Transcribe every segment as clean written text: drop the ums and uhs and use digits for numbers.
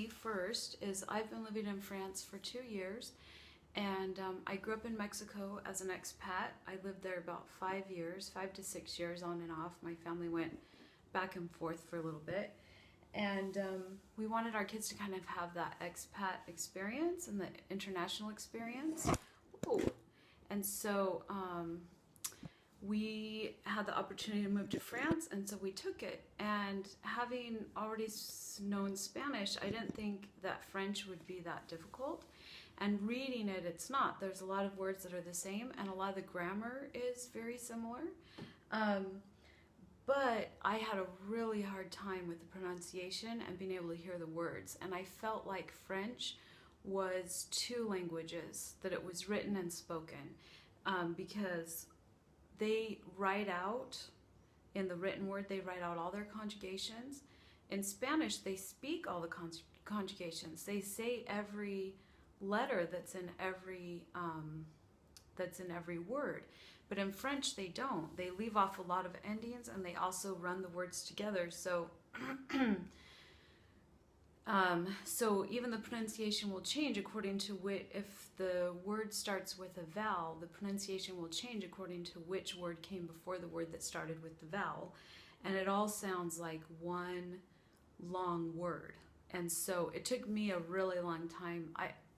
First is I've been living in France for 2 years, and I grew up in Mexico as an expat. I lived there about 5 years, 5 to 6 years on and off. My family went back and forth for a little bit, and we wanted our kids to kind of have that expat experience and the international experience. Ooh. And so we had the opportunity to move to France, and so we took it. And having already known Spanish, I didn't think that French would be that difficult. And reading it, it's not. There's a lot of words that are the same, and a lot of the grammar is very similar. But I had a really hard time with the pronunciation and being able to hear the words. And I felt like French was two languages, that it was written and spoken, because they write out, in the written word, they write out all their conjugations. In Spanish, they speak all the conjugations. They say every letter that's in every word. But in French, they don't. They leave off a lot of endings, and they also run the words together. So so even the pronunciation will change according to if the word starts with a vowel, the pronunciation will change according to which word came before the word that started with the vowel. And it all sounds like one long word. And so it took me a really long time.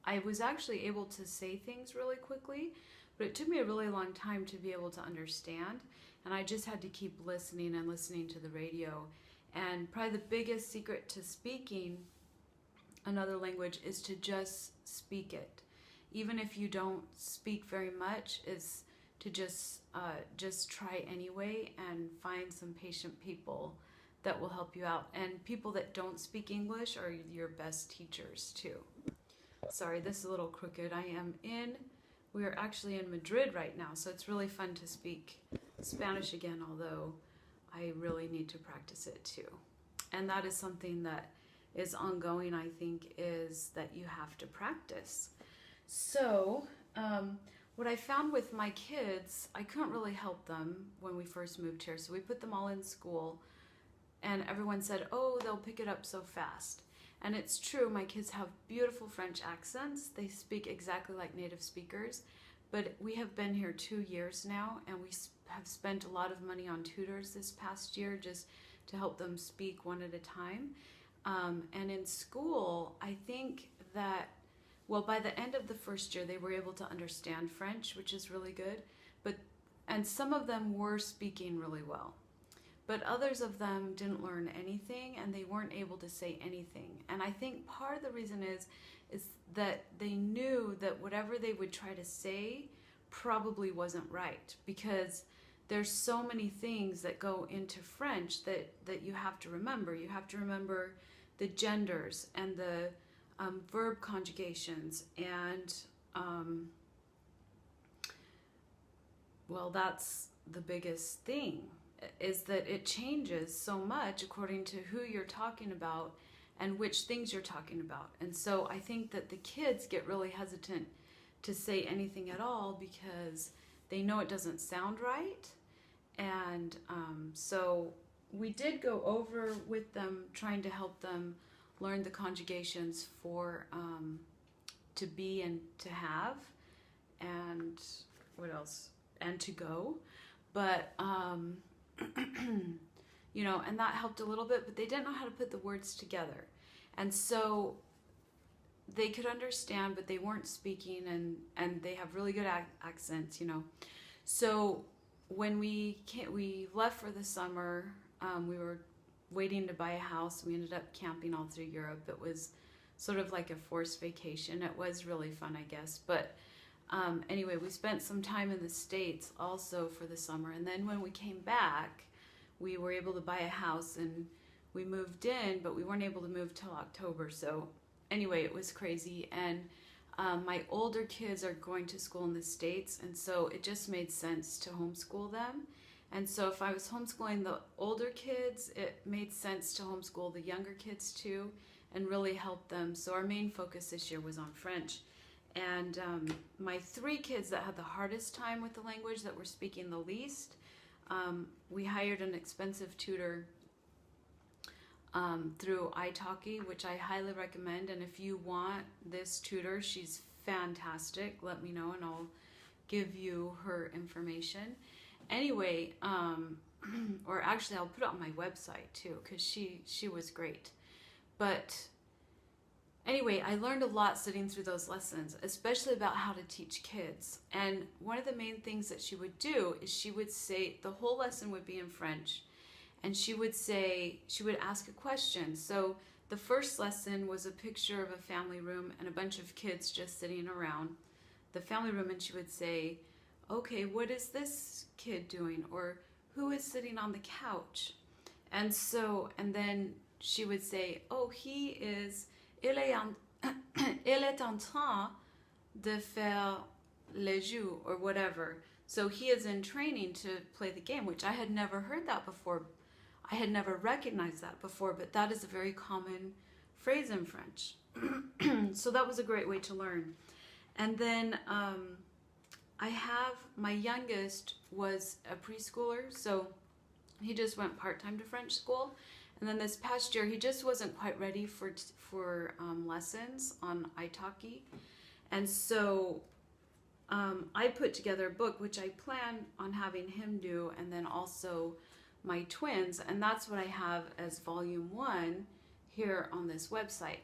I was actually able to say things really quickly, but it took me a really long time to be able to understand. And I just had to keep listening and listening to the radio. And probably the biggest secret to speaking another language is to just speak it. Even if you don't speak very much, is to just try anyway and find some patient people that will help you out. And people that don't speak English are your best teachers too. Sorry, this is a little crooked. We are actually in Madrid right now, so it's really fun to speak Spanish again, although I really need to practice it too. And that is something that is ongoing, I think, is that you have to practice. So what I found with my kids, I couldn't really help them when we first moved here. So we put them all in school, and everyone said, oh, they'll pick it up so fast. And it's true, my kids have beautiful French accents. They speak exactly like native speakers. But we have been here 2 years now, and we have spent a lot of money on tutors this past year just to help them speak one at a time. And in school, I think that, well, by the end of the first year, they were able to understand French, which is really good. And some of them were speaking really well. But others of them didn't learn anything, and they weren't able to say anything. And I think part of the reason is that they knew that whatever they would try to say probably wasn't right, because there's so many things that go into French that you have to remember. You have to remember the genders and the verb conjugations, and well, that's the biggest thing, is that it changes so much according to who you're talking about and which things you're talking about. And so I think that the kids get really hesitant to say anything at all because they know it doesn't sound right. And so we did go over with them, trying to help them learn the conjugations for to be and to have, and what else, and to go. But you know, and that helped a little bit, but they didn't know how to put the words together. And so they could understand, but they weren't speaking, and they have really good accents, you know. So when we left for the summer, we were waiting to buy a house. We ended up camping all through Europe. It was sort of like a forced vacation. It was really fun, I guess. But anyway, we spent some time in the States also for the summer. And then when we came back, we were able to buy a house, and we moved in, but we weren't able to move till October. So anyway, it was crazy. And my older kids are going to school in the States, and so it just made sense to homeschool them. And so if I was homeschooling the older kids, it made sense to homeschool the younger kids too, and really help them. So our main focus this year was on French. And my 3 kids that had the hardest time with the language, that were speaking the least, we hired an expensive tutor through italki, which I highly recommend. And if you want this tutor, she's fantastic. Let me know and I'll give you her information. Anyway, or actually I'll put it on my website too, because she was great. But anyway, I learned a lot sitting through those lessons, especially about how to teach kids. And one of the main things that she would do is she would say, the whole lesson would be in French, and she would ask a question. So the first lesson was a picture of a family room and a bunch of kids just sitting around the family room, and she would say, okay, what is this kid doing? Or who is sitting on the couch? And then she would say, oh, il est en train de faire le jeu, or whatever. So he is in training to play the game, which I had never heard that before. I had never recognized that before, but that is a very common phrase in French. So that was a great way to learn. And then I have, my youngest was a preschooler, so he just went part-time to French school. And then this past year, he just wasn't quite ready for lessons on italki. And so I put together a book, which I plan on having him do, and then also my twins. And that's what I have as volume 1 here on this website.